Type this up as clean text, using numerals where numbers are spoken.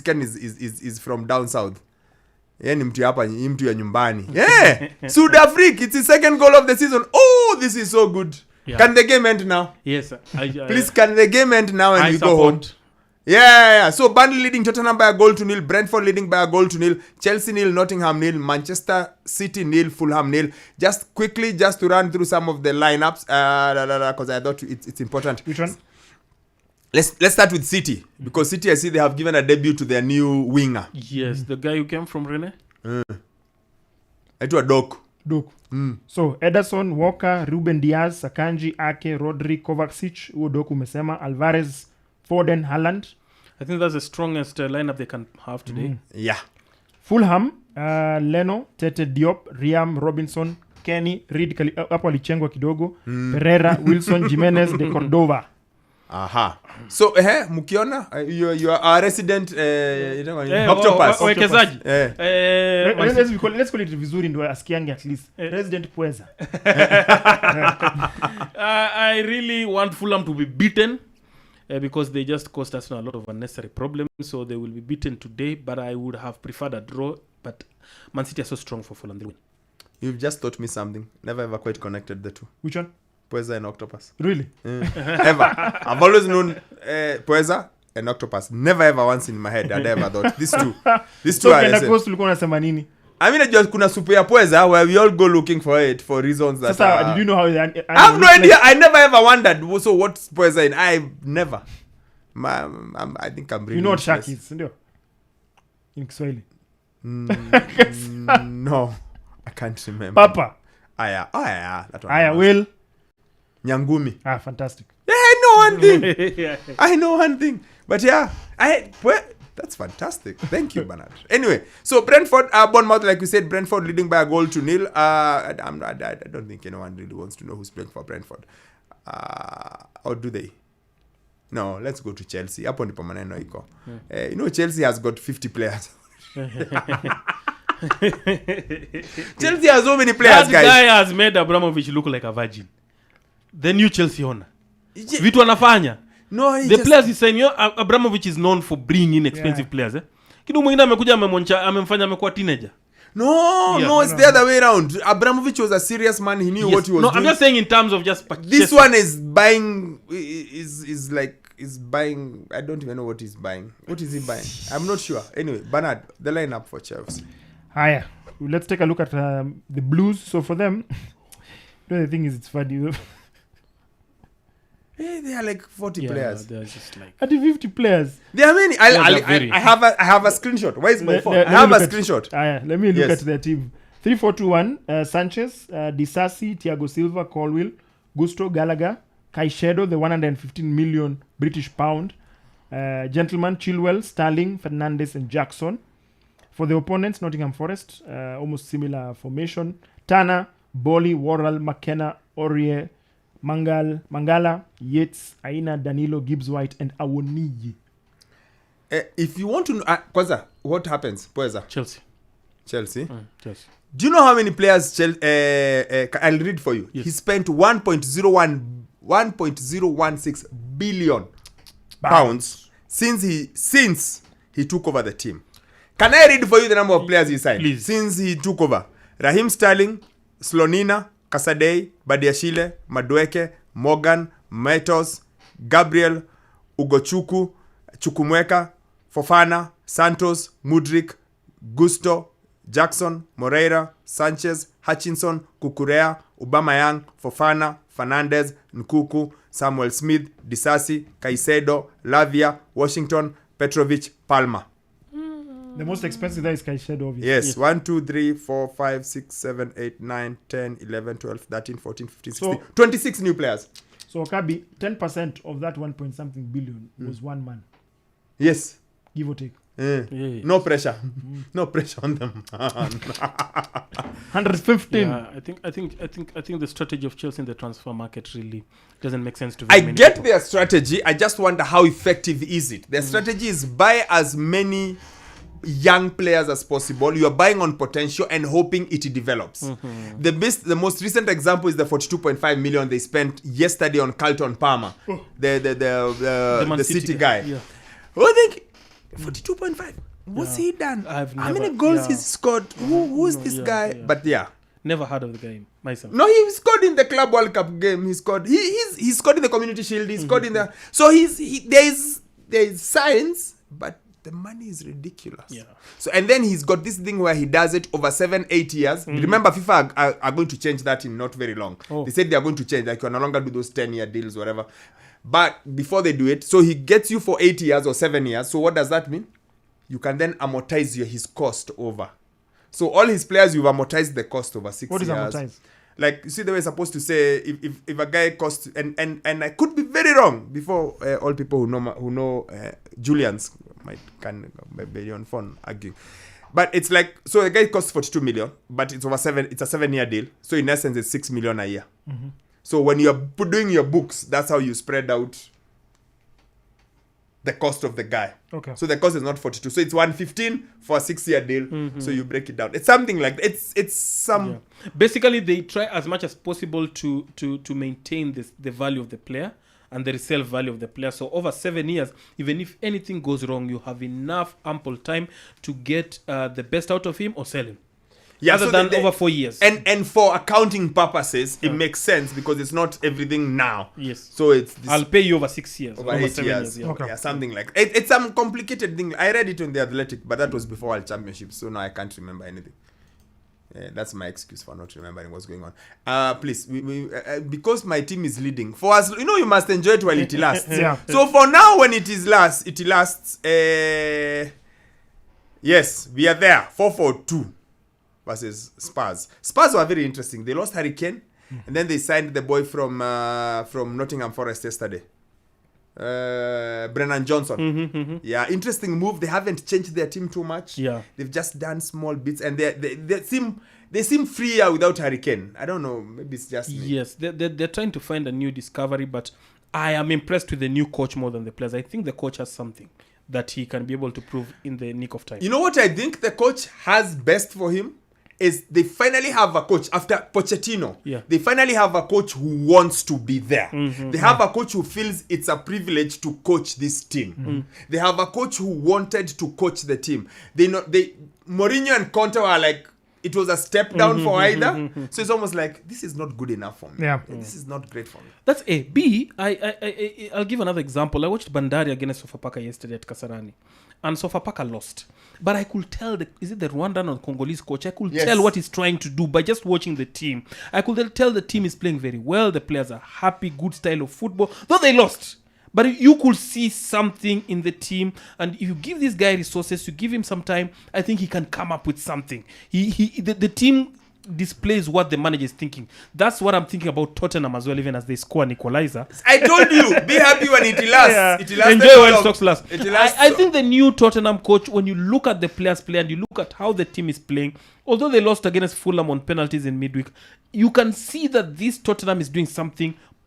chicken is from down south. Ni mtu hapa, ni mtu ya nyumbani. Yeah. Sudafrika, it's the second goal of the season. Oh, this is so good. Yeah. Can the game end now? Yes. Please, can the game end now and we go home? Yeah. So Burnley leading Tottenham by a goal to nil. Brentford leading by a goal to nil. Chelsea nil, Nottingham nil. Manchester City nil, Fulham nil. Just quickly, just to run through some of the lineups, because I thought it's important. Which one? Let's start with City, because City, I see they have given a debut to their new winger. Yes, the guy who came from Rennes. Aitwa Doku. So Ederson, Walker, Ruben Diaz, Akanji, Ake, Rodri, Kovacic, Doku umesema, Alvarez, Foden, Haaland. I think that's the strongest lineup they can have today. Yeah. Fulham, Leno, Tete Diop, Riam, Robinson, Kenny, Reed hapo alichengwa kidogo, Pereira, Wilson, Jimenez, De Cordova. Aha. So mkiona you are a resident octopus. Wekezaji. Let's call it vizuri ndio asikiange at least. Resident Pweza. I really want Fulham to be beaten because they just caused us a lot of unnecessary problems, so they will be beaten today, but I would have preferred a draw, but Man City are so strong for Fulham. You've just taught me something. Never ever quite connected the two. Which one? Pweza and octopus. Really? Ever. I've always known Pweza and octopus. Never ever once in my head had I ever thought these two so are the same. Ulikuwa unasema nini? I mean, just kuna soup ya Pweza where we all go looking for it for reasons that Sasa, did you know how I have no idea. I never ever wondered. So what's Pweza in? I never. I think I'm really. You know what shark is, ndio? In Kiswahili. No. I can't remember. Papa. Aya. That one. Aya, Will. Nyangumi. Fantastic. Yeah, I know one thing. I know one thing. But yeah, that's fantastic. Thank you, Bernard. Anyway, so Brentford, Bournemouth, like we said, Brentford leading by a goal to nil. I don't think anyone really wants to know who's playing for Brentford. Or do they? No, let's go to Chelsea. Hapo ndipo maneno iko. You know, Chelsea has got 50 players. Chelsea has so many players, that guys. That guy has made Abramovich look like a virgin. The new Chelsea owner. Vitu anafanya. No, the players he's saying, Abramovich is known for bringing in expensive players. Kidu mwingine amekuja amemfanya amekuwa teenager. No, it's the other way around. Abramovich was a serious man. He knew what he was doing. I'm just saying in terms of just purchasing. This one is buying, is buying, I don't even know what he's buying. What is he buying? I'm not sure. Anyway, Bernard, the lineup for Chelsea. Hiya. Let's take a look at the Blues. So for them, the thing is, it's funny. They are like 40 players. They're just like 50 players. There are many. I have a screenshot. Where is my phone? I have a screenshot. Let me look at their team. 3-4-2-1. Sanchez, Disasi, Thiago Silva, Colwill, Gusto, Gallagher, Caicedo, the 115 million British pound. Gentleman, Chilwell, Sterling, Fernandes, and Jackson. For the opponents, Nottingham Forest, almost similar formation. Tana, Boehly, Worrell, McKenna, Aurier, Mangala, Yates, Aina, Danilo, Gibbs-White, and Awoniyi. If you want to know, Kwaza, what happens? Pweza? Chelsea. Chelsea. Chelsea. Do you know how many players I'll read for you. Yes. He spent 1.016 billion pounds since he took over the team. Can I read for you the number of players he signed? Please. Since he took over? Raheem Sterling, Slonina, Casadei, Badiashile, Madueke, Morgan, Metos, Gabriel, Ugochukwu, Chukwuemeka, Fofana, Santos, Mudryk, Gusto, Jackson, Moreira, Sanchez, Hutchinson, Kukurea, Aubameyang, Fofana, Fernandes, Nkuku, Samuel Smith, Disasi, Caicedo, Lavia, Washington, Petrovic, Palmer. The most expensive there is Caicedo, obviously. Yes, 1, 2, 3, 4, 5, 6, 7, 8, 9, 10, 11, 12, 13, 14, 15, 16, 26 new players. So, Okabi, 10% of that 1-point-something billion was one man. Yes. Give or take. No pressure. No pressure on them. 115. Yeah, I think the strategy of Chelsea in the transfer market really doesn't make sense to me. I get people. Their strategy. I just wonder how effective is it. Their strategy is buy as many young players as possible. You are buying on potential and hoping it develops. The most recent example is the 42.5 million they spent yesterday on Carlton Palmer, the City guy. Yeah. I think 42.5. What's he done? I've How never- many goals yeah. he's scored? Who's this yeah, guy? yeah. But yeah. Never heard of the game myself. No, he scored in the Club World Cup game. He scored. He scored in the Community Shield. He scored in the. So there is science, but the money is ridiculous. Yeah. So and then he's got this thing where he does it over 7-8 years. Remember, FIFA are going to change that in not very long. Oh. They said they are going to change. Like you no longer do those 10-year deals, whatever. But before they do it, so he gets you for 8 years or 7 years. So what does that mean? You can then amortize his cost over. So all his players, you've amortized the cost over 6 years. What is amortize? Like, you see the way it's supposed to say, if a guy costs, and I could be very wrong, before all people who know Julians can be on phone arguing. But it's like, so the guy costs 42 million, but it's a 7-year deal. So in essence, it's 6 million a year. Mm-hmm. So when you're doing your books, that's how you spread out the cost of the guy. Okay. So the cost is not 42. So it's 115 for a 6-year deal. So you break it down. It's something like it's some. Yeah. Basically, they try as much as possible to maintain the value of the player and the resale value of the player. So over 7 years, even if anything goes wrong, you have enough ample time to get the best out of him or sell him. Yeah, Other so than over 4 years. And for accounting purposes, it makes sense because it's not everything now. Yes. So it's this I'll pay you over 6 years. over 8 7 years. Yeah. Okay. Yeah, something like it's some complicated thing. I read it on the Athletic, but that was before World Championship, so now I can't remember anything. That's my excuse for not remembering what's going on. Please, because my team is leading. For us, you must enjoy it while it lasts. Yeah. So for now, when it lasts. Yes, we are there. 4-4-2 versus Spurs. Spurs were very interesting. They lost Harry Kane, and then they signed the boy from Nottingham Forest yesterday. Brennan Johnson. Yeah, interesting move. They haven't changed their team too much. Yeah. They've just done small bits, and they seem freer without Harry Kane. I don't know. Maybe it's just me. Yes, they're trying to find a new discovery, but I am impressed with the new coach more than the players. I think the coach has something that he can be able to prove in the nick of time. You know what I think the coach has best for him? Is they finally have a coach after Pochettino. Yeah. They finally have a coach who wants to be there. They have a coach who feels it's a privilege to coach this team. They have a coach who wanted to coach the team. Mourinho and Conte were like, it was a step down for either. So it's almost like, this is not good enough for me. Yeah. This is not great for me. That's A. B, I'll give another example. I watched Bandari against Sofapaka yesterday at Kasarani. And Sofapaka lost. But I could tell, is it the Rwandan or Congolese coach? I could tell what he's trying to do by just watching the team. I could tell the team is playing very well. The players are happy, good style of football. Though they lost. But you could see something in the team. And if you give this guy resources, you give him some time, I think he can come up with something. The team displays what the manager is thinking. That's what I'm thinking about Tottenham as well, even as they score an equalizer. I told you, be happy when it lasts. Yeah. It lasts Enjoy while stocks last. It lasts I think the new Tottenham coach, when you look at the players play and you look at how the team is playing, although they lost against Fulham on penalties in midweek, you can see that this Tottenham is doing something